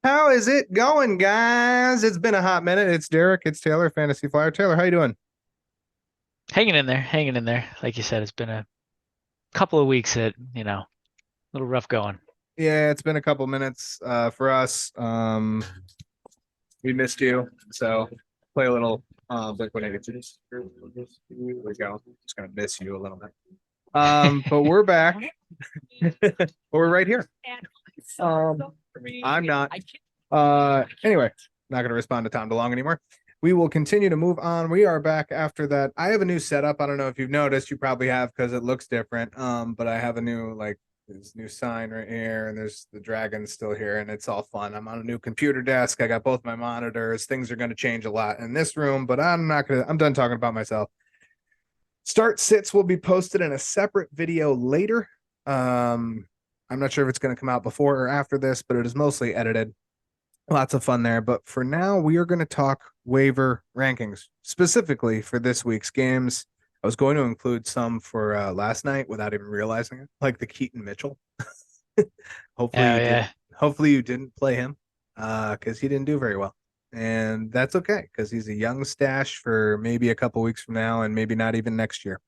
How is it going, guys? It's been a hot minute. It's Derek. It's Taylor, Fantasy Flyer. Taylor, how you doing? Hanging in there, hanging in there. Like you said, it's been a couple of weeks that, a little rough going. Yeah, it's been a couple minutes for us. We missed you, so play a little Blink-182. Here we go. Just gonna miss you a little bit. But we're back. But we're right here. I'm not. Anyway, not gonna respond to Tom DeLong anymore. We will continue to move on. We are back after that. I have a new setup. I don't know if you've noticed. You probably have because it looks different. But I have a new this new sign right here, and there's the dragon still here, and it's all fun. I'm on a new computer desk. I got both my monitors. Things are going to change a lot in this room, but I'm done talking about myself. Start sits will be posted in a separate video later. I'm not sure if it's going to come out before or after this, but it is mostly edited. Lots of fun there. But for now, we are going to talk waiver rankings specifically for this week's games. I was going to include some for last night without even realizing it, like the Keaton Mitchell. Oh Hopefully you didn't. yeah. Hopefully you didn't play him because he didn't do very well, and that's okay because he's a young stash for maybe a couple weeks from now, and maybe not even next year.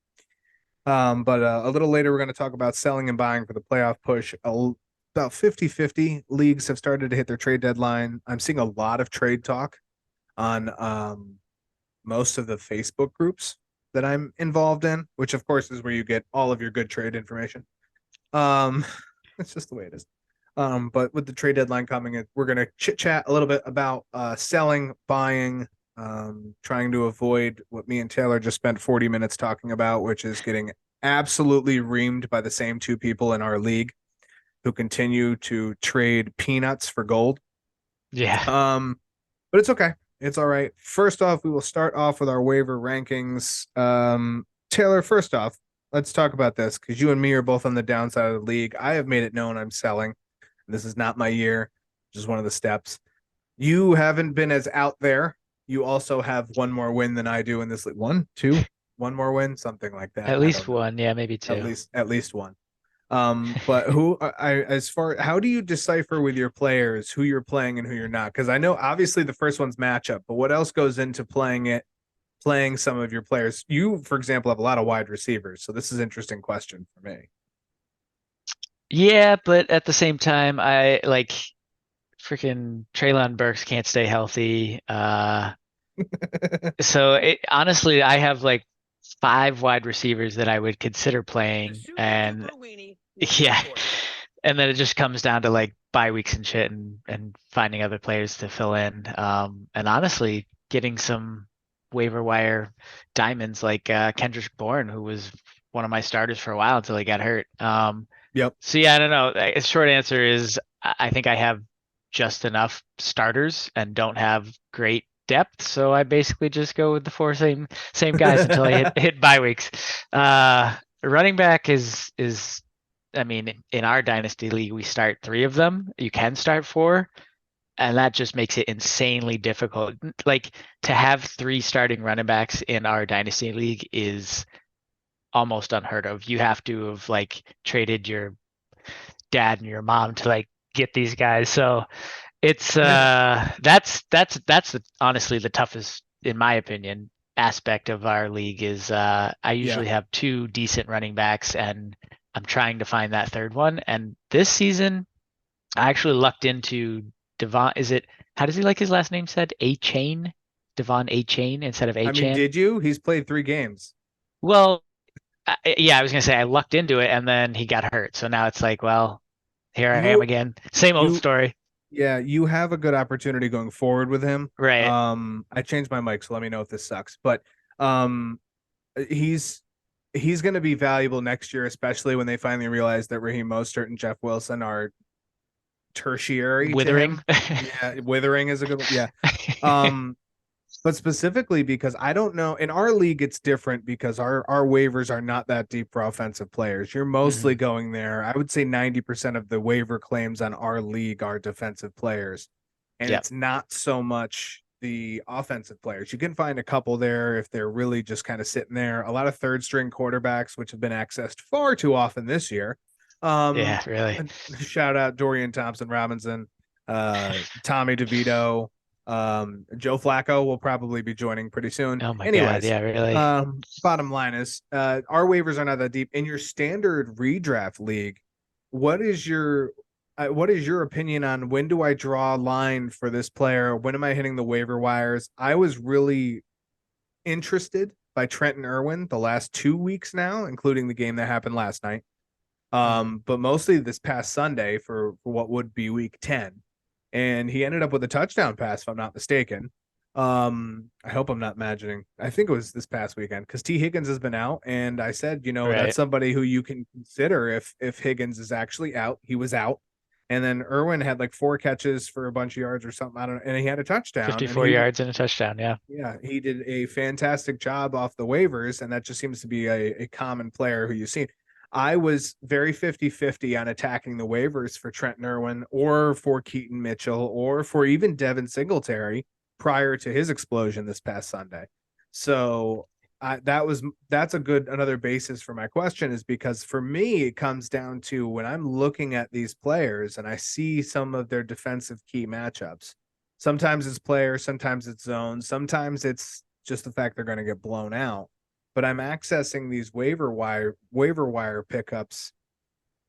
But a little later, we're going to talk about selling and buying for the playoff push. About 50-50 leagues have started to hit their trade deadline. I'm seeing a lot of trade talk on most of the Facebook groups that I'm involved in, which of course is where you get all of your good trade information. Um, it's just the way it is. But with the trade deadline coming, we're going to chit chat a little bit about selling, buying, trying to avoid what me and Taylor just spent 40 minutes talking about, which is getting absolutely reamed by the same two people in our league who continue to trade peanuts for gold. Yeah. But it's okay. It's all right. First off, we will start off with our waiver rankings. Taylor, first off, let's talk about this because you and me are both on the downside of the league. I have made it known I'm selling. This is not my year, just one of the steps. You haven't been as out there. You also have one more win than I do in this league. One, two, one more win, something like that. At I least don't know. one, yeah, maybe At two. least at least one. But who as far how do you decipher with your players who you're playing and who you're not? Because I know obviously the first one's matchup, but what else goes into playing some of your players? You, for example, have a lot of wide receivers, so this is an interesting question for me. Yeah, but at the same time, I like freaking Traylon Burks can't stay healthy. So honestly, I have like five wide receivers that I would consider playing, and yeah, and then it just comes down to like bye weeks and shit, and finding other players to fill in. And honestly, getting some waiver wire diamonds like Kendrick Bourne, who was one of my starters for a while until he got hurt. Yep. So yeah, I don't know. A short answer is I think I have just enough starters and don't have great depth, so I basically just go with the four same guys until I hit bye weeks. Running back is I mean, in our dynasty league, we start three of them. You can start four, and that just makes it insanely difficult. Like to have three starting running backs in our dynasty league is almost unheard of. You have to have like traded your dad and your mom to like get these guys. So it's honestly the toughest, in my opinion, aspect of our league is I Yeah. usually have two decent running backs and I'm trying to find that third one. And this season I actually lucked into Devon. Is it how does he like his last name said? A Chain? Devon A Chain instead of A I mean, Chan? did you? He's played 3 games. Well, yeah, I was gonna say I lucked into it and then he got hurt. So now it's like, well, here I am You again. Same old you story. Yeah, you have a good opportunity going forward with him. Right. I changed my mic, so let me know if this sucks. But um he's he's going to be valuable next year, especially when they finally realize that Raheem Mostert and Jeff Wilson are tertiary to Withering. him. Yeah, withering is a good one. Yeah. Um, but specifically because I don't know in our league, it's different because our waivers are not that deep for offensive players. You're mostly Mhm. going there. I would say 90% of the waiver claims on our league are defensive players. And Yep. it's not so much the offensive players. You can find a couple there if they're really just kind of sitting there. A lot of third string quarterbacks, which have been accessed far too often this year. Yeah, really. Shout out Dorian Thompson Robinson, Tommy DeVito, Joe Flacco will probably be joining pretty soon. Oh my God. Anyways, Yeah, really. bottom line is our waivers are not that deep. In your standard redraft league, what is your opinion on when do I draw a line for this player? When am I hitting the waiver wires? I was really interested by Trenton Irwin the last 2 weeks now, including the game that happened last night. Mhm. But mostly this past Sunday for what would be week 10. And he ended up with a touchdown pass, if I'm not mistaken. I hope I'm not imagining. I think it was this past weekend because T. Higgins has been out, and I said, that's Right. somebody who you can consider if Higgins is actually out. He was out, and then Irwin had like 4 catches for a bunch of yards or something. I don't know, and he had a touchdown, and 54 yards and a touchdown. Yeah. yeah, he did a fantastic job off the waivers, and that just seems to be a common player who you've seen. I was very 50-50 on attacking the waivers for Trenton Irwin or for Keaton Mitchell or for even Devin Singletary prior to his explosion this past Sunday. So that's a good another basis for my question is because for me it comes down to when I'm looking at these players and I see some of their defensive key matchups. Sometimes it's player, sometimes it's zone, sometimes it's just the fact they're going to get blown out. But I'm accessing these waiver wire pickups.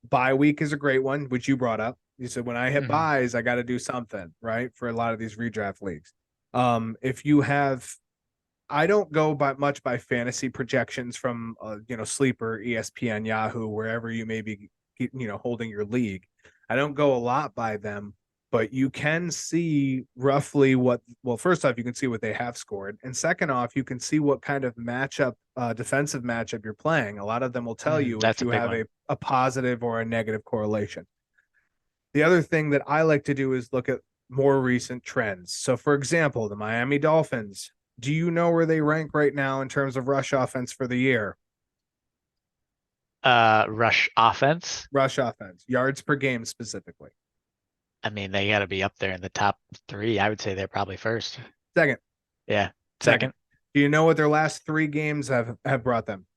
Bye week is a great one, which you brought up. You said when I hit Mhm. buys, I got to do something, right? For a lot of these redraft leagues. If you have I don't go by much by fantasy projections from Sleeper, ESPN, Yahoo, wherever you may be holding your league. I don't go a lot by them, but you can see roughly first off, you can see what they have scored. And second off, you can see what kind of defensive matchup you're playing. A lot of them will tell you if That's a you big have one. a positive or a negative correlation. The other thing that I like to do is look at more recent trends. So, for example, the Miami Dolphins, do you know where they rank right now in terms of rush offense for the year? Rush offense. Rush offense, yards per game specifically. I mean, they got to be up there in the top three. I would say they're probably first. Second, Yeah. second. Second. Do you know what their last 3 games have brought them?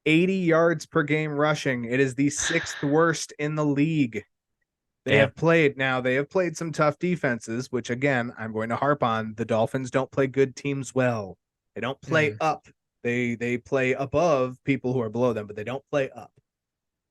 80 yards per game rushing. It is the sixth worst in the league. Damn. They have played some tough defenses, which again, I'm going to harp on. The Dolphins don't play good teams well. They don't play Mhm. up. They play above people who are below them, but they don't play up.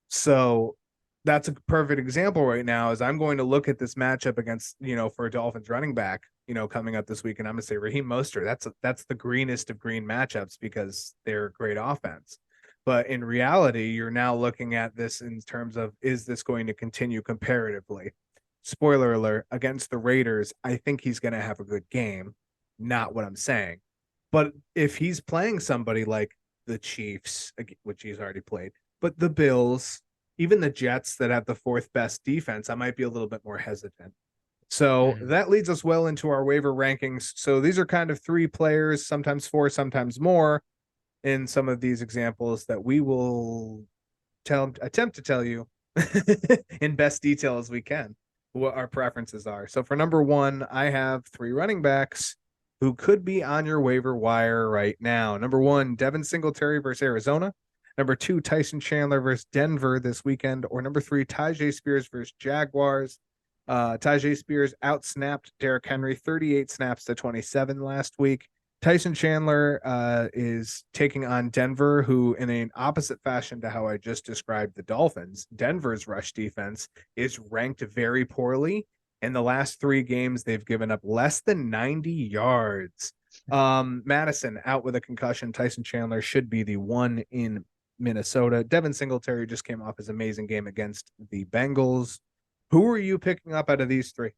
So that's a perfect example right now is I'm going to look at this matchup against, for a Dolphins running back, coming up this week, and I'm gonna say Raheem Mostert. That's the greenest of green matchups because they're a great offense. But in reality, you're now looking at this in terms of is this going to continue comparatively? Spoiler alert, against the Raiders, I think he's going to have a good game. Not what I'm saying. But if he's playing somebody like the Chiefs, which he's already played, but the Bills, even the Jets that have the fourth best defense, I might be a little bit more hesitant. So Mhm. that leads us well into our waiver rankings. So these are kind of 3 players, sometimes 4, sometimes more in some of these examples that we will attempt to tell you in best detail as we can what our preferences are. So for number 1, I have 3 running backs who could be on your waiver wire right now. Number 1, Devin Singletary versus Arizona. Number 2, Tyson Chandler versus Denver this weekend. Or number 3, Tajay Spears versus Jaguars. Tajay Spears outsnapped Derrick Henry 38 snaps to 27 last week. Tyson Chandler is taking on Denver, who, in an opposite fashion to how I just described the Dolphins, Denver's rush defense is ranked very poorly. In the last 3 games, they've given up less than 90 yards. Madison out with a concussion. Tyson Chandler should be the one in Minnesota. Devin Singletary just came off his amazing game against the Bengals. Who are you picking up out of these 3?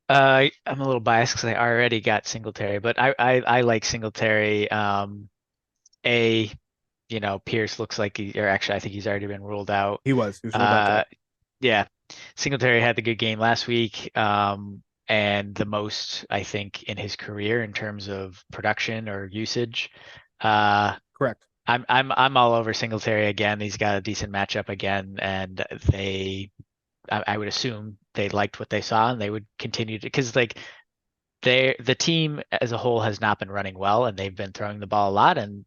I'm a little biased because I already got Singletary, but I like Singletary. A, Pierce looks like or actually I think he's already been ruled out. He was ruled out today. Uh, yeah, Singletary had the good game last week, and the most I think in his career in terms of production or usage. Uh, Correct. I'm all over Singletary again. He's got a decent matchup again, and they I would assume they liked what they saw and they would continue to, because like the team as a whole has not been running well and they've been throwing the ball a lot, and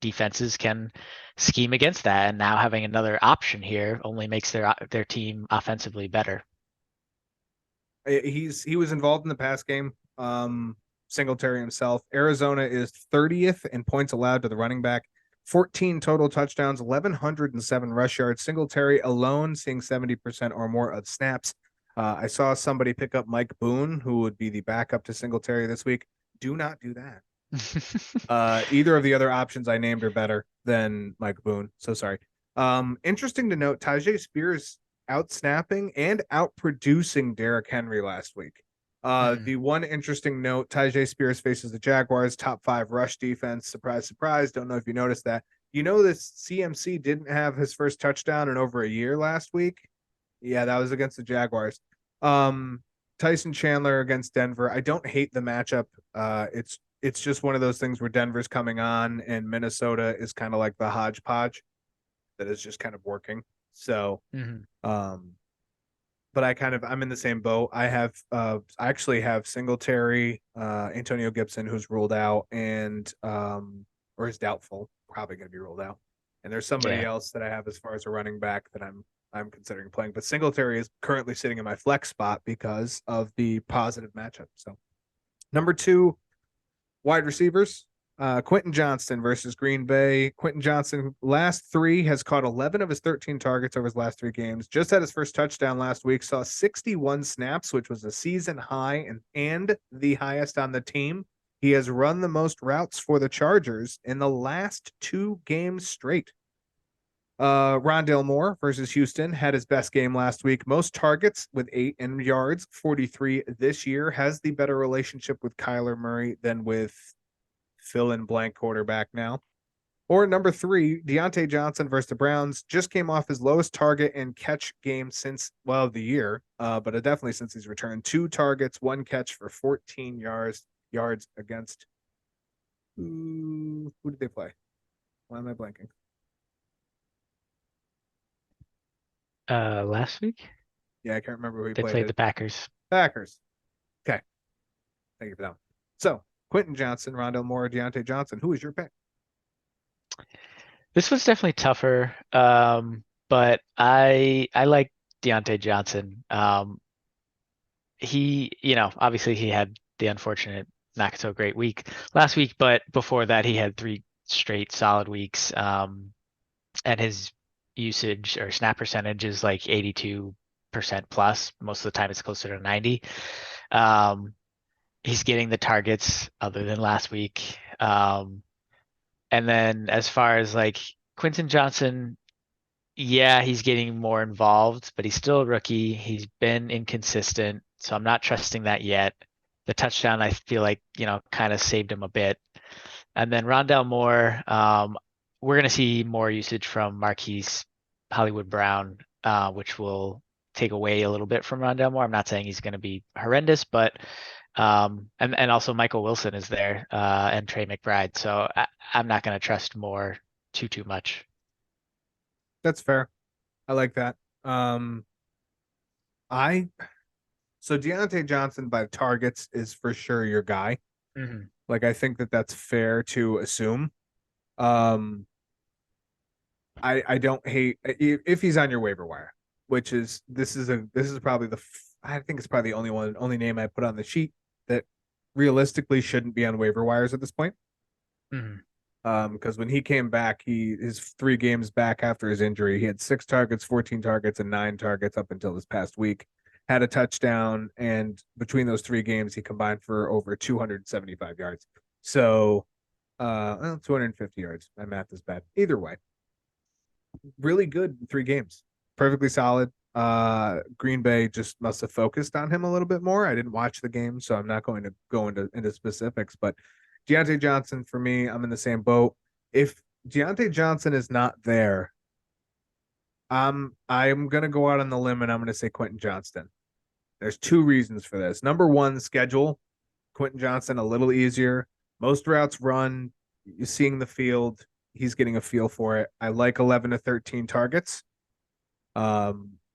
defenses can scheme against that, and now having another option here only makes their team offensively better. He was involved in the pass game. Singletary himself. Arizona is 30th in points allowed to the running back. 14 total touchdowns, 1,107 rush yards. Singletary alone seeing 70% or more of snaps. I saw somebody pick up Mike Boone, who would be the backup to Singletary this week. Do not do that. Either of the other options I named are better than Mike Boone. So sorry. Interesting to note, Tajay Spears out snapping and out producing Derrick Henry last week. The one interesting note, Tajay Spears faces the Jaguars, top 5 rush defense. Surprise, surprise. Don't know if you noticed that. This CMC didn't have his first touchdown in over a year last week. Yeah, that was against the Jaguars. Tyson Chandler against Denver. I don't hate the matchup. It's just one of those things where Denver's coming on and Minnesota is kind of like the hodgepodge that is just kind of working. So, but I'm in the same boat. I actually have Singletary, Antonio Gibson, who's ruled out and, or is doubtful, probably going to be ruled out. And there's somebody else that I have as far as a running back that I'm considering playing, but Singletary is currently sitting in my flex spot because of the positive matchup. So number 2, wide receivers, Quentin Johnston versus Green Bay. Quentin Johnston, last 3, has caught 11 of his 13 targets over his last 3 games. Just had his first touchdown last week, saw 61 snaps, which was a season high and the highest on the team. He has run the most routes for the Chargers in the last 2 games straight. Rondale Moore versus Houston had his best game last week. Most targets with 8 and yards, 43 this year. Has the better relationship with Kyler Murray than with fill in blank quarterback now. Or number 3, Deontay Johnson versus the Browns. Just came off his lowest target and catch game since, the year, but definitely since he's returned. 2 targets, 1 catch for 14 yards against. Who did they play? Why am I blanking? Last week Yeah, I can't remember who he they played. played the Packers. Packers. Okay. Thank you for that. So, Quentin Johnson, Rondale Moore, Deontay Johnson. Who is your pick? This was definitely tougher, but I like Deontay Johnson. He, obviously he had the unfortunate not so great week last week, but before that he had 3 straight solid weeks. And his usage or snap percentage is like 82% plus. Most of the time it's closer to 90. He's getting the targets other than last week. And then as far as like Quentin Johnson, yeah, he's getting more involved, but he's still a rookie. He's been inconsistent, so I'm not trusting that yet. The touchdown, I feel like, kind of saved him a bit. And then Rondale Moore, we're going to see more usage from Marquise Hollywood Brown, which will take away a little bit from Rondale Moore. I'm not saying he's going to be horrendous, but and also Michael Wilson is there, and Trey McBride. So I'm not going to trust Moore too much. That's fair. I like that. So Deontay Johnson by targets is for sure your guy. Mm-hmm. Like, I think that that's fair to assume. I don't hate if he's on your waiver wire, which is this is probably I think it's probably the only name I put on the sheet that realistically shouldn't be on waiver wires at this point. Mm-hmm. Because when he came back, his 3 games back after his injury, he had 6 targets, 14 targets, and 9 targets up until this past week. Had a touchdown, and between those 3 games, he combined for over 275 yards. So, 250 yards. My math is bad. Either way, really good 3 games. Perfectly solid. Green Bay just must have focused on him a little bit more. I didn't watch the game, so I'm not going to go into specifics, but Deontay Johnson, for me, I'm in the same boat. If Deontay Johnson is not there, I'm gonna go out on the limb and I'm gonna say Quentin Johnston. There's 2 reasons for this. Number 1, schedule. Quentin Johnston a little easier. Most routes run. You're seeing the field. He's getting a feel for it. I like 11 to 13 targets.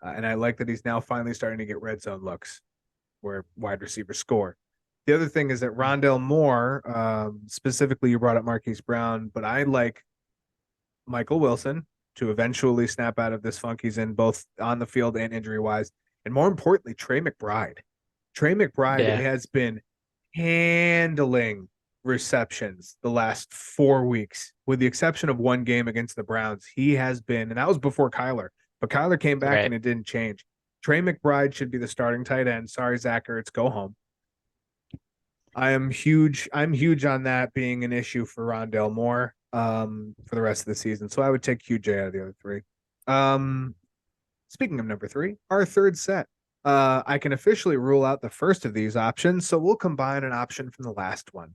And I like that he's now finally starting to get red zone looks where wide receivers score. The other thing is that Mm. Rondell Moore, specifically, you brought up Marquise Brown, but I like Michael Wilson to eventually snap out of this funk he's in, both on the field and injury wise. And more importantly, Trey McBride. Trey McBride Yeah, has been handling receptions the last 4 weeks, with the exception of one game against the Browns. He has been, and that was before Kyler, but Kyler came back right. and it didn't change. Trey McBride should be the starting tight end. Sorry, Zach Ertz, go home. I am huge. I'm huge on that being an issue for Rondell Moore for the rest of the season. So I would take QJ out of the other three. Um, Speaking of number three, our third set. I can officially rule out the first of these options, so we'll combine an option from the last one.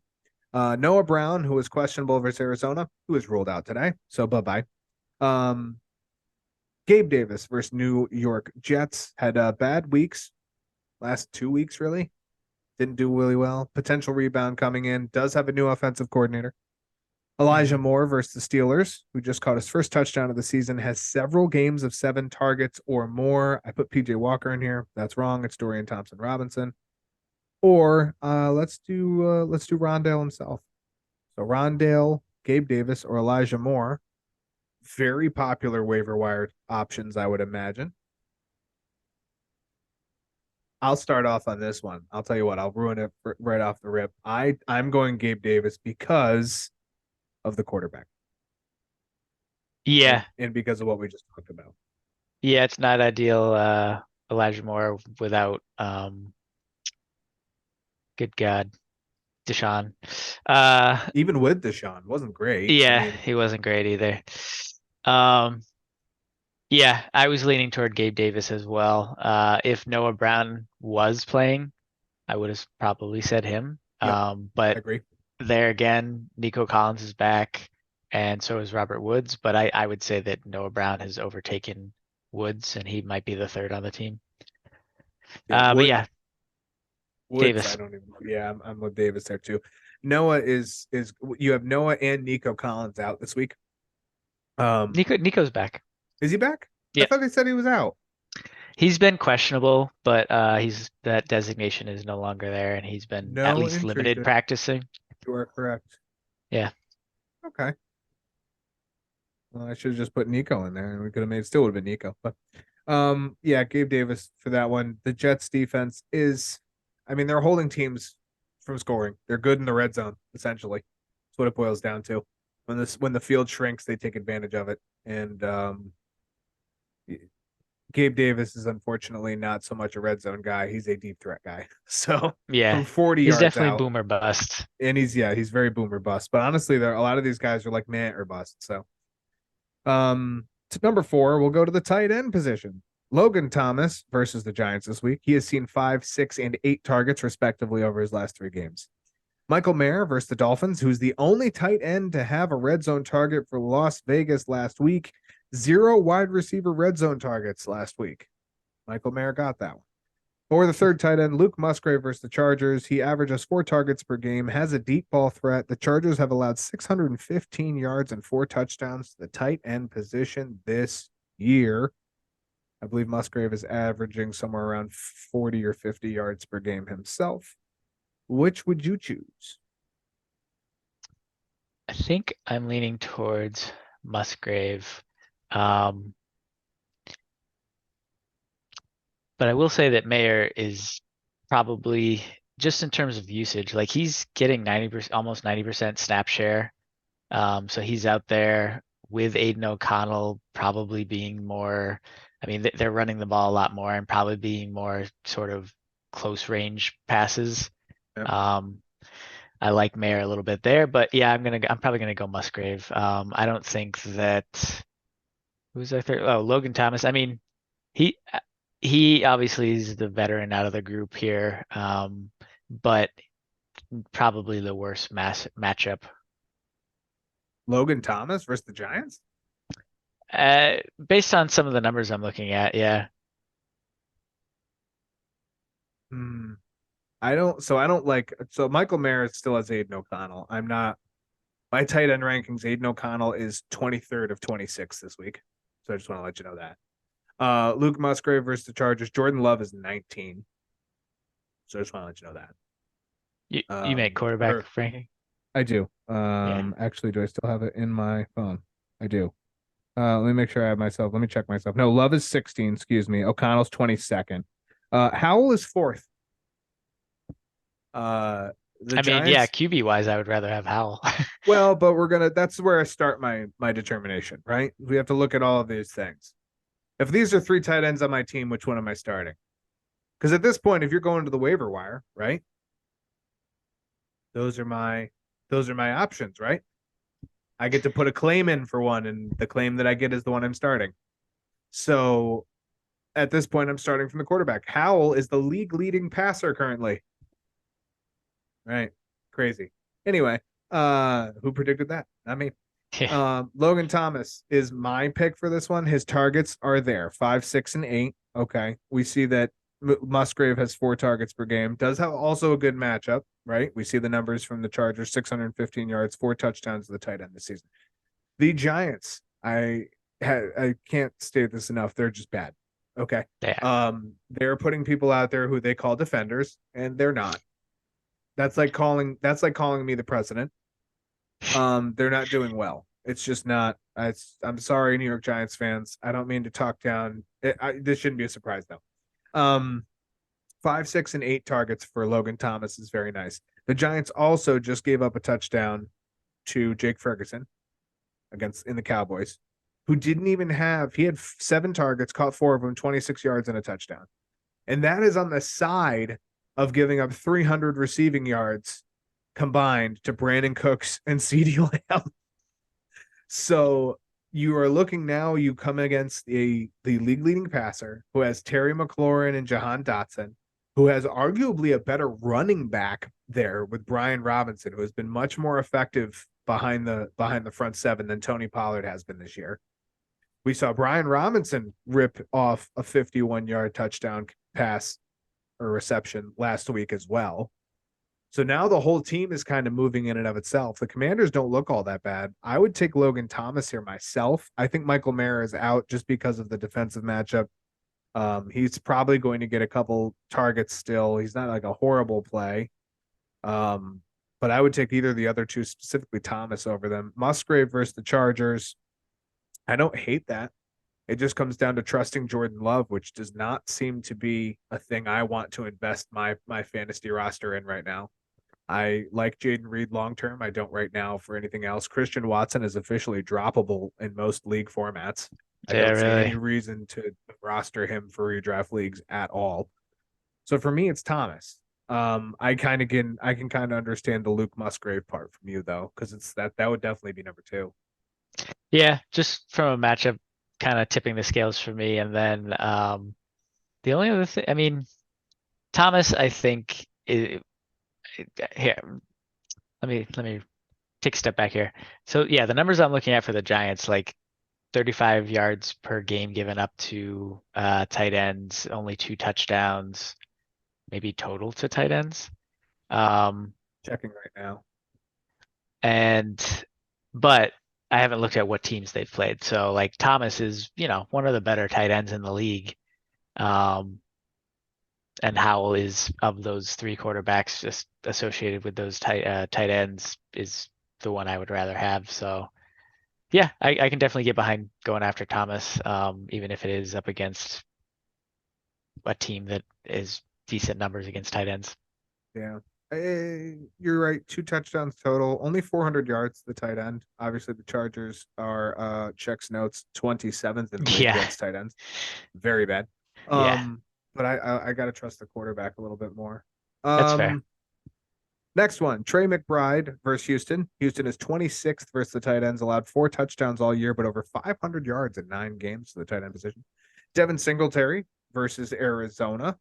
Noah Brown, who was questionable versus Arizona, who was ruled out today. So bye-bye. Um, Gabe Davis versus New York Jets had bad weeks, last 2 weeks, really. Didn't do really well. Potential rebound coming in. Does have a new offensive coordinator. Elijah Mhm. Moore versus the Steelers, who just caught his first touchdown of the season, has several games of 7 targets or more. I put PJ Walker in here. That's wrong. It's Dorian Thompson Robinson. Or let's do Rondale himself. So Rondale, Gabe Davis, or Elijah Moore. Very popular waiver wire options, I would imagine. I'll start off on this one. I'll tell you what, I'll ruin it right off the rip. I'm going Gabe Davis because of the quarterback Yeah, and because of what we just talked about. yeah, it's not ideal. Elijah Moore without good God, Deshaun. Uh, Even with Deshaun, wasn't great. I yeah, mean, he wasn't great either. Um, yeah, I was leaning toward Gabe Davis as well. If Noah Brown was playing, I would have probably said him. yep, I But agree. there again, Nico Collins is back, and so is Robert Woods. But I would say that Noah Brown has overtaken Woods, and he might be the third on the team. Yeah, But yeah, Woods. I Davis. don't even. Yeah, I'm with Davis there too. Noah is you have Noah and Nico Collins out this week. Nico's back. Is he back? I Yeah, thought they said he was out. he's been questionable, but he's that designation is no longer there, and he's been at No least injury. limited practicing. You are correct. Yeah. Okay. Well, I should have just put Nico in there, and we could have made still would have been Nico. But yeah, Gabe Davis for that one. The Jets defense is, I mean, they're holding teams from scoring. They're good in the red zone, essentially. That's what it boils down to. When the field shrinks, they take advantage of it. And Gabe Davis is unfortunately not so much a red zone guy. He's a deep threat guy. So Yeah, from 40 he's yards definitely out, boomer bust. and he's very boomer bust. But honestly, there a lot of these guys are like man or bust. So to number four, we'll go to the tight end position. Logan Thomas versus the Giants this week. He has seen 5, 6, and 8 targets respectively over his last 3 games. Michael Mayer versus the Dolphins, who's the only tight end to have a red zone target for Las Vegas last week. 0 wide receiver red zone targets last week. Michael Mayer got that one. For the third tight end, Luke Musgrave versus the Chargers. He averages 4 targets per game, has a deep ball threat. The Chargers have allowed 615 yards and 4 touchdowns to the tight end position this year. I believe Musgrave is averaging somewhere around 40 or 50 yards per game himself. Which would you choose? I think I'm leaning towards Musgrave. Um, but I will say that Mayer is probably just in terms of usage, like he's getting 90%, almost 90% snap share. So he's out there with Aiden O'Connell probably being more, I mean, they're running the ball a lot more and probably being more sort of close range passes. Yep. Um, I like Mayer a little bit there, but yeah, I'm probably gonna go Musgrave. I don't think that who's our third? Oh, Logan Thomas. I mean, he he obviously is the veteran out of the group here, but probably the worst matchup. Logan Thomas versus the Giants? Based on some of the numbers I'm looking at, yeah. Hmm. So Michael Mayer still has Aiden O'Connell. I'm not my tight end rankings. Aiden O'Connell is 23rd of 26 this week. So I just want to let you know that. Luke Musgrave versus the Chargers. Jordan Love is 19. So I just want to let you know that. You make quarterback Or ranking? I do. Yeah. Actually, do I still have it in my phone? I do. Let me make sure I have myself. Let me check myself. No, Love is 16. Excuse me. O'Connell's 22nd. Howell is fourth. Uh, the I mean, yeah, Giants. QB wise, I would rather have Howell. Well, but we're gonna. That's where I start my determination. Right. We have to look at all of these things. If these are three tight ends on my team, which one am I starting? Because at this point, if you're going to the waiver wire, right? Those are my options, right? I get to put a claim in for one, and the claim that I get is the one I'm starting. So at this point, I'm starting from the quarterback. Howell is the league leading passer currently. Right. Crazy. Anyway, who predicted that? Not me. Yeah. Logan Thomas is my pick for this one. His targets are there 5, 6, and 8. Okay. We see that Musgrave has 4 targets per game. Does have also a good matchup, right? We see the numbers from the Chargers 615 yards, 4 touchdowns to the tight end this season. The Giants, I can't state this enough. They're just bad. Okay. Yeah. They're putting people out there who they call defenders, and they're not. That's like calling me the president. They're not doing well. It's just not. I'm sorry, New York Giants fans. I don't mean to talk down. This shouldn't be a surprise though. 5, 6, and 8 targets for Logan Thomas is very nice. The Giants also just gave up a touchdown to Jake Ferguson in the Cowboys, who didn't even have. He had 7 targets, caught 4 of them, 26 yards and a touchdown, and that is on the side of giving up 300 receiving yards combined to Brandon Cooks and CeeDee Lamb. So you are looking now, you come against the league leading passer who has Terry McLaurin and Jahan Dotson, who has arguably a better running back there with Brian Robinson, who has been much more effective behind the front 7 than Tony Pollard has been this year. We saw Brian Robinson rip off a 51-yard touchdown pass or reception last week as well. So now the whole team is kind of moving in and of itself. The Commanders don't look all that bad. I would take Logan Thomas here myself. I think Michael Mayer is out just because of the defensive matchup. He's probably going to get a couple targets still. He's not like a horrible play. But I would take either of the other two, specifically Thomas, over them. Musgrave versus the Chargers. I don't hate that. It just comes down to trusting Jordan Love, which does not seem to be a thing I want to invest my fantasy roster in right now. I like Jaden Reed long term. I don't right now for anything else. Christian Watson is officially droppable in most league formats. I Yeah, don't see any really. reason to roster him for redraft leagues at all. So for me, it's Thomas. I can kind of understand the Luke Musgrave part from you though, because it's that would definitely be number 2. Yeah, just from a matchup kind of tipping the scales for me. And then the only other thing, I mean, Thomas, I think here, let me take a step back here. So yeah, the numbers I'm looking at for the Giants, like 35 yards per game given up to tight ends, only 2 touchdowns, maybe total to tight ends. Um, Checking right now. and but I haven't looked at what teams they've played. So like Thomas is, one of the better tight ends in the league. Um, and Howell is of those 3 quarterbacks just associated with those tight ends is the one I would rather have. So yeah, I can definitely get behind going after Thomas, even if it is up against a team that is decent numbers against tight ends. Yeah. You're right. 2 touchdowns total, only 400 yards. The tight end. Obviously, the Chargers are checks notes 27th in the league Yeah, against tight ends. Very bad. yeah, Um, but I gotta trust the quarterback a little bit more. that's fair. Um, Next one, Trey McBride versus Houston. Houston is 26th versus the tight ends, allowed 4 touchdowns all year, but over 500 yards in 9 games to the tight end position. Devin Singletary versus Arizona.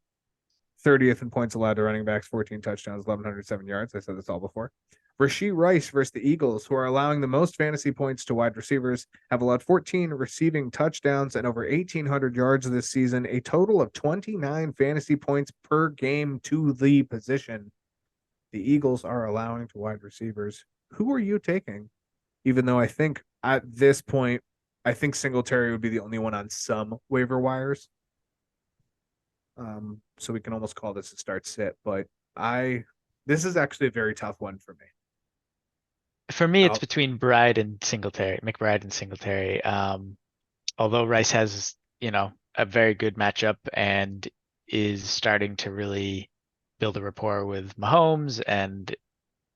30th in points allowed to running backs, 14 touchdowns, 1,107 yards. I said this all before. Rashee Rice versus the Eagles, who are allowing the most fantasy points to wide receivers, have allowed 14 receiving touchdowns and over 1,800 yards this season, a total of 29 fantasy points per game to the position. The Eagles are allowing to wide receivers. Who are you taking? Even though I think at this point, I think Singletary would be the only one on some waiver wires. So we can almost call this a start sit, but this is actually a very tough one for me. For me, it's I'll, between Bride and Singletary, McBride and Singletary. Although Rice has, a very good matchup and is starting to really build a rapport with Mahomes and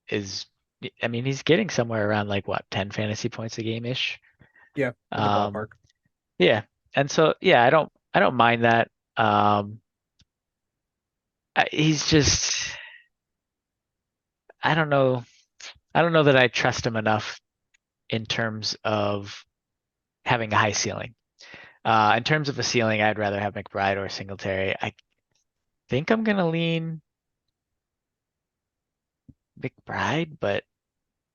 he's getting somewhere around like what, 10 fantasy points a game-ish. yeah, in the ballpark. Yeah. And so, yeah, I don't mind that. He's just, I don't know. I don't know that I trust him enough in terms of having a high ceiling. In terms of a ceiling, I'd rather have McBride or Singletary. I think I'm gonna lean McBride, but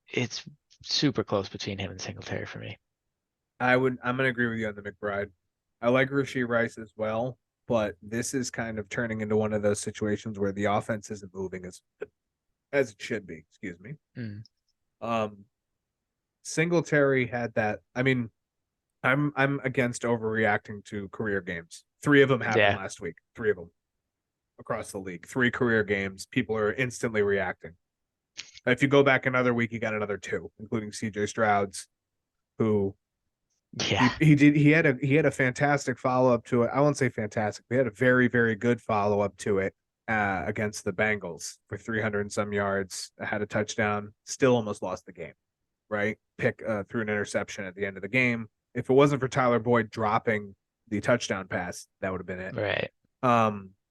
it's super close between him and Singletary for me. I'm gonna agree with you on the McBride. I like Rashee Rice as well, but this is kind of turning into one of those situations where the offense isn't moving as it should be. Excuse me. Mm, Um, Singletary had that. I mean, I'm against overreacting to career games. 3 of them happened yeah, last week. 3 of them across the league. 3 career games. People are instantly reacting. If you go back another week, you got another 2, including CJ Stroud's, who yeah, he had a fantastic follow up to it. I won't say fantastic. He had a very very good follow up to it against the Bengals for 300 and some yards. Had a touchdown. Still almost lost the game. Right, pick through an interception at the end of the game. If it wasn't for Tyler Boyd dropping the touchdown pass, that would have been it. right.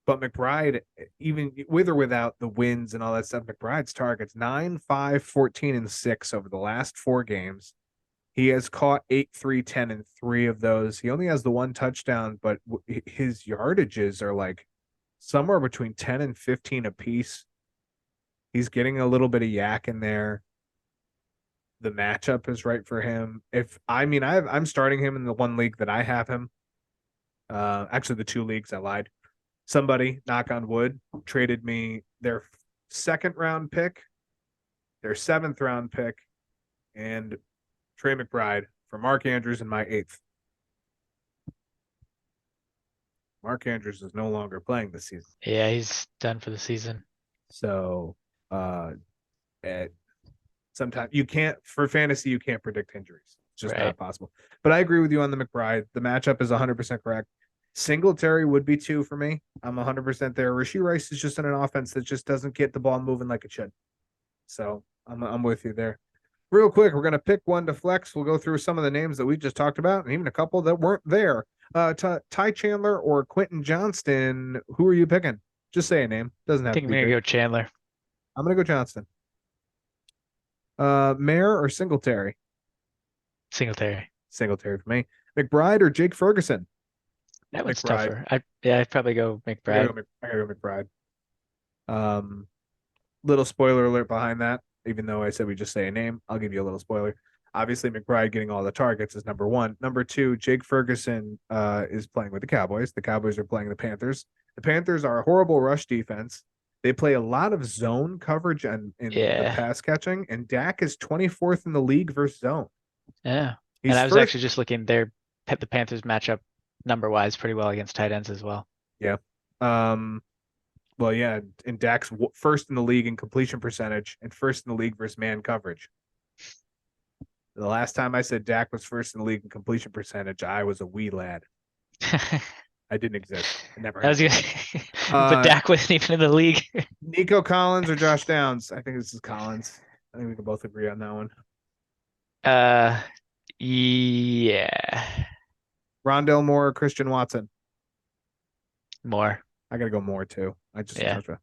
But McBride, even with or without the wins and all that stuff, McBride's targets 9, 5, 14, and 6 over the last 4 games. He has caught 8, 3, 10, and 3 of those. He only has the 1 touchdown, but his yardages are like somewhere between 10 and 15 apiece. He's getting a little bit of yak in there. The matchup is right for him. I'm starting him in the 1 league that I have him. Actually, the 2 leagues I lied. Somebody, knock on wood, traded me their 2nd round pick, their 7th round pick, and Trey McBride for Mark Andrews in my 8th. Mark Andrews is no longer playing this season. Yeah, he's done for the season. So at sometimes you can't for fantasy, you can't predict injuries. It's just Right. not possible. But I agree with you on the McBride. The matchup is 100% correct. Singletary would be 2 for me. I'm 100% there. Rashee Rice is just in an offense that just doesn't get the ball moving like it should. So I'm with you there. Real quick, we're gonna pick one to flex. We'll go through some of the names that we just talked about, and even a couple that weren't there. Ty Chandler or Quentin Johnston. Who are you picking? Just say a name. Doesn't I have think to I'm be gonna great. go Chandler. I'm gonna go Johnston. Mayer or Singletary? Singletary. Singletary for me. McBride or Jake Ferguson? That one's McBride. tougher. I'd probably go McBride. I gotta go McBride. Little spoiler alert behind that. Even though I said we just say a name, I'll give you a little spoiler. Obviously, McBride getting all the targets is number 1. Number 2, Jake Ferguson is playing with the Cowboys. The Cowboys are playing the Panthers. The Panthers are a horrible rush defense. They play a lot of zone coverage in the Yeah. pass catching, and Dak is 24th in the league versus zone. Yeah. And He's I was first. actually just looking the Panthers matchup number wise pretty well against tight ends as well. Yeah. Well, yeah, and Dak's first in the league in completion percentage and first in the league versus man coverage. The last time I said Dak was first in the league in completion percentage, I was a wee lad. I didn't exist. It never I was happened. gonna, but Dak wasn't even in the league. Nico Collins or Josh Downs? I think this is Collins. I think we can both agree on that one. Yeah, Rondell Moore or Christian Watson? more. I gotta go Moore too. I just Yeah, touched on.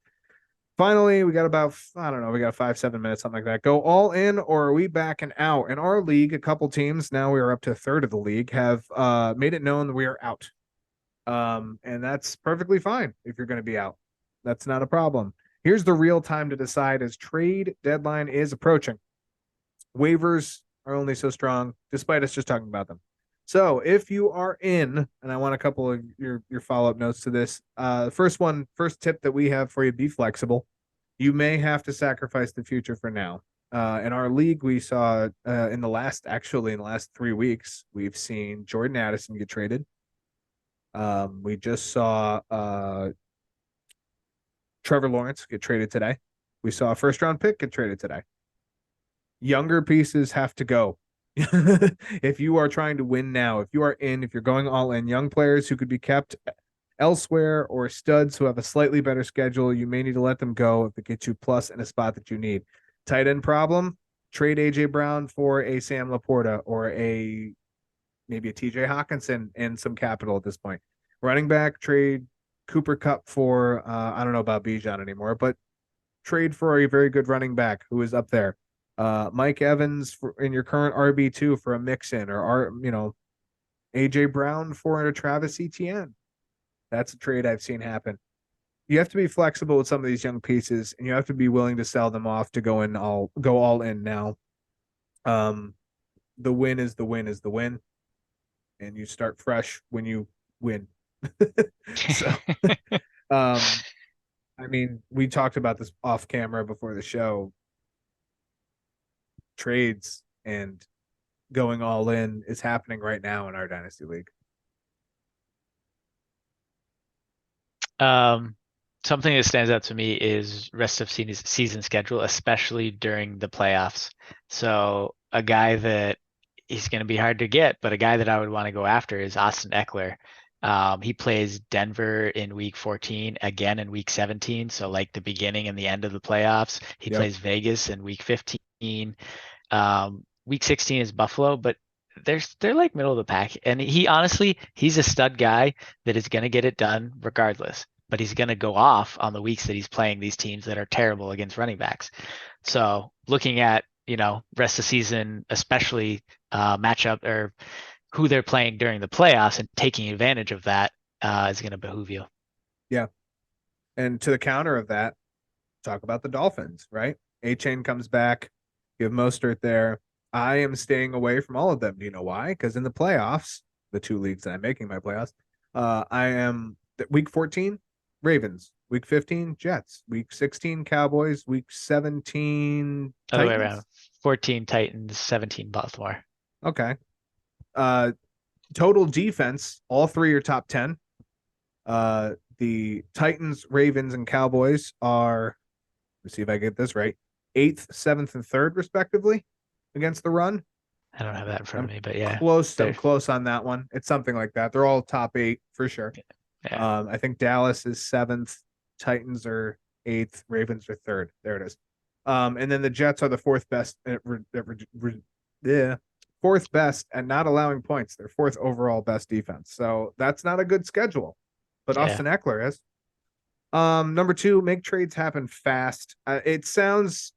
Finally, we got about, I don't know, we got 5-7 minutes, something like that. Go all in, or are we backing out? In our league, a couple teams, now we are up to a third of the league, have made it known that we are out. And that's perfectly fine if you're going to be out. That's not a problem. Here's the real time to decide as trade deadline is approaching. Waivers are only so strong, despite us just talking about them. So if you are in, and I want a couple of your follow-up notes to this. First tip that we have for you, be flexible. You may have to sacrifice the future for now. In our league, we saw in the last 3 weeks, we've seen Jordan Addison get traded. We just saw Trevor Lawrence get traded today. We saw a first round pick get traded today. Younger pieces have to go. If you are trying to win now, if you're going all in, young players who could be kept elsewhere or studs who have a slightly better schedule, you may need to let them go if it gets you plus in a spot that you need. Tight end problem, trade AJ Brown for a Sam Laporta or maybe a TJ Hawkinson and some capital at this point. Running back, trade Cooper Kupp for I don't know about Bijan anymore, but trade for a very good running back who is up there. Mike Evans in your current RB2 for a mix-in, or AJ Brown for a Travis Etienne. That's a trade I've seen happen. You have to be flexible with some of these young pieces, and you have to be willing to sell them off to go all in now. The win is the win, and you start fresh when you win. So, I mean, we talked about this off camera before the show. Trades and going all in is happening right now in our Dynasty League. Something that stands out to me is rest of season schedule, especially during the playoffs. So a guy that he's going to be hard to get, but a guy that I would want to go after is Austin Eckler. He plays Denver in week 14, again in week 17. So like the beginning and the end of the playoffs. He plays Vegas in week 15. Week 16 is Buffalo, but they're like middle of the pack. And he's a stud guy that is going to get it done regardless, but he's going to go off on the weeks that he's playing these teams that are terrible against running backs. So looking at, rest of season, especially matchup or who they're playing during the playoffs and taking advantage of that is going to behoove you. Yeah. And to the counter of that, talk about the Dolphins, right? A-Chain comes back. You have Mostert there. I am staying away from all of them. Do you know why? Because in the playoffs, the two leagues that I'm making my playoffs, I am week 14, Ravens. Week 15, Jets. Week 16, Cowboys. Week 17, Other way Titans. around. 14 Titans, 17 Baltimore. Okay. Total defense, all three are top 10. The Titans, Ravens, and Cowboys are, let's see if I get this right, 8th, 7th, and 3rd, respectively, against the run. I don't have that in front of me, but yeah. I'm close on that one. It's something like that. They're all top 8 for sure. Yeah. I think Dallas is 7th, Titans are 8th, Ravens are 3rd. There it is. And then the Jets are the 4th best. Fourth best at not allowing points. They're 4th overall best defense. So that's not a good schedule. But Austin Eckler is. Number 2, make trades happen fast. It sounds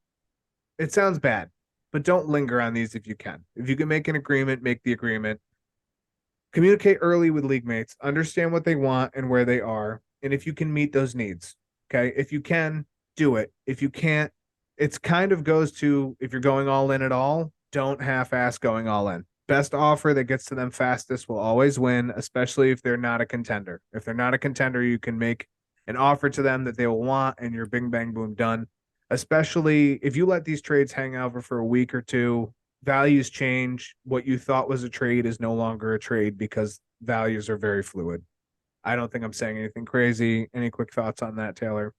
bad, but don't linger on these if you can. If you can make an agreement, make the agreement. Communicate early with league mates. Understand what they want and where they are, and if you can meet those needs. Okay, if you can, do it. If you can't, it's kind of goes to, if you're going all in at all, don't half-ass going all in. Best offer that gets to them fastest will always win, especially if they're not a contender. If they're not a contender, you can make an offer to them that they will want, and you're bing, bang, boom, done. Especially if you let these trades hang over for a week or two, values change. What you thought was a trade is no longer a trade because values are very fluid. I don't think I'm saying anything crazy. Any quick thoughts on that, Taylor?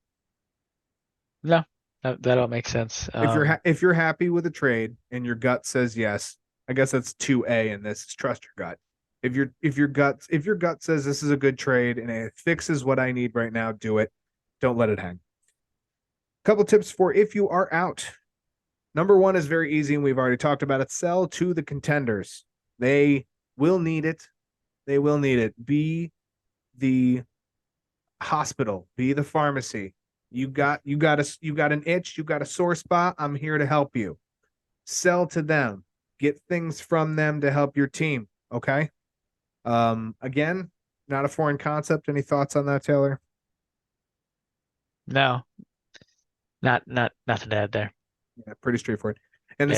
No, that all makes sense. If you're happy with a trade and your gut says yes, I guess that's 2A in this. Is trust your gut. If your gut says this is a good trade and it fixes what I need right now, do it. Don't let it hang. Couple tips for if you are out. Number 1 is very easy, and we've already talked about it. Sell to the contenders. They will need it. They will need it. Be the hospital. Be the pharmacy. You got an itch. You got a sore spot. I'm here to help you. Sell to them. Get things from them to help your team. Okay. Again, not a foreign concept. Any thoughts on that, Taylor? No, not nothing to add there. Yeah, pretty straightforward. And the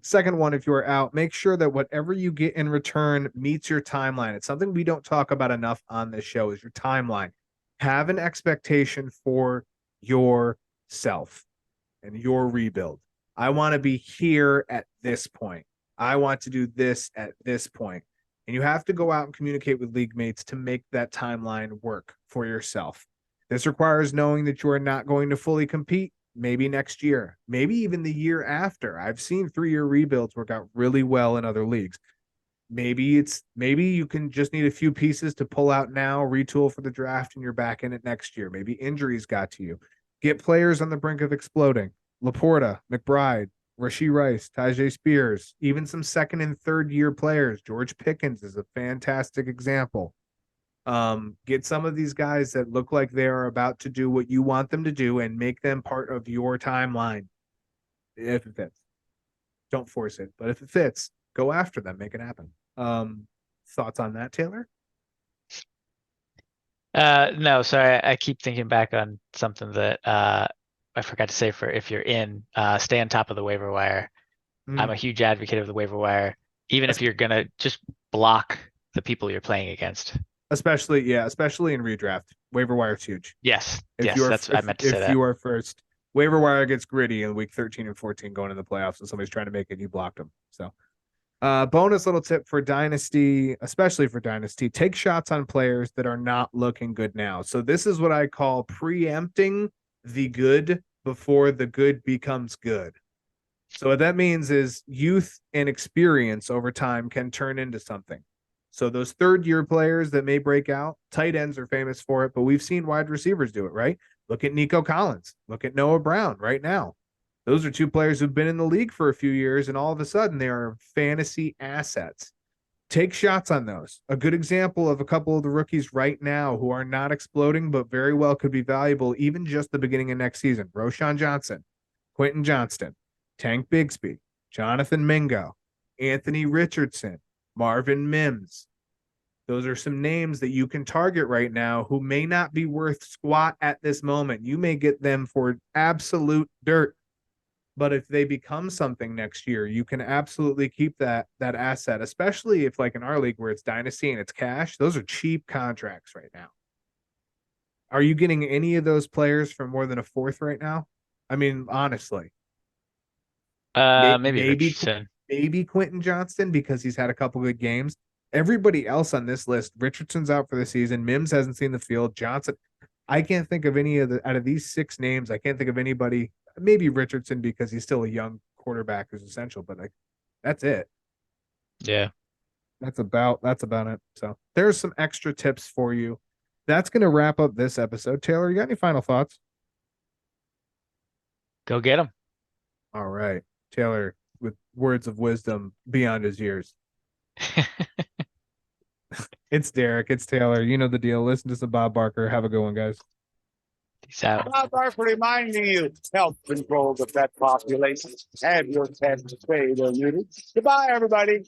second one, if you are out, make sure that whatever you get in return meets your timeline. It's something we don't talk about enough on this show is your timeline. Have an expectation for yourself and your rebuild. I want to be here at this point. I want to do this at this point. And you have to go out and communicate with league mates to make that timeline work for yourself. This requires knowing that you are not going to fully compete maybe next year, maybe even the year after. I've seen 3-year rebuilds work out really well in other leagues. Maybe you can just need a few pieces to pull out now, retool for the draft, and you're back in it next year. Maybe injuries got to you. Get players on the brink of exploding. Laporta, McBride, Rashee Rice, Tajay Spears, even some second and third year players. George Pickens is a fantastic example. Get some of these guys that look like they are about to do what you want them to do and make them part of your timeline. If it fits, don't force it, but if it fits, go after them, make it happen. Thoughts on that, Taylor? No, sorry, I keep thinking back on something that I forgot to say for if you're stay on top of the waiver wire. I'm a huge advocate of the waiver wire, even if you're gonna just block the people you're playing against. Especially in redraft. Waiver wire is huge. Yes, If I meant to say that. you are first, waiver wire gets gritty in week 13 and 14 going in the playoffs, and somebody's trying to make it, you blocked them. So bonus little tip for Dynasty, especially for Dynasty, take shots on players that are not looking good now. So this is what I call preempting the good before the good becomes good. So what that means is youth and experience over time can turn into something. So those third year players that may break out, tight ends are famous for it, but we've seen wide receivers do it, right? Look at Nico Collins. Look at Noah Brown right now. Those are two players who've been in the league for a few years, and all of a sudden they are fantasy assets. Take shots on those. A good example of a couple of the rookies right now who are not exploding, but very well could be valuable even just the beginning of next season. Roshan Johnson, Quentin Johnston, Tank Bigsby, Jonathan Mingo, Anthony Richardson, Marvin Mims. Those are some names that you can target right now who may not be worth squat at this moment. You may get them for absolute dirt. But if they become something next year, you can absolutely keep that asset, especially if, like in our league where it's dynasty and it's cash. Those are cheap contracts right now. Are you getting any of those players for more than a fourth right now? I mean, honestly, Maybe Richardson. maybe Quentin Johnston because he's had a couple good games. Everybody else on this list, Richardson's out for the season. Mims hasn't seen the field. Johnson, I can't think of any out of these 6 names. I can't think of anybody. Maybe Richardson because he's still a young quarterback who's essential, but like that's it. Yeah. That's about it. So there's some extra tips for you. That's going to wrap up this episode. Taylor, you got any final thoughts? Go get them. All right. Taylor, with words of wisdom beyond his years. It's Derek. It's Taylor. You know the deal. Listen to some Bob Barker. Have a good one, guys. Peace out. Bob Barker reminding you, help control the pet population. Have your pets spayed or neutered. Goodbye, everybody.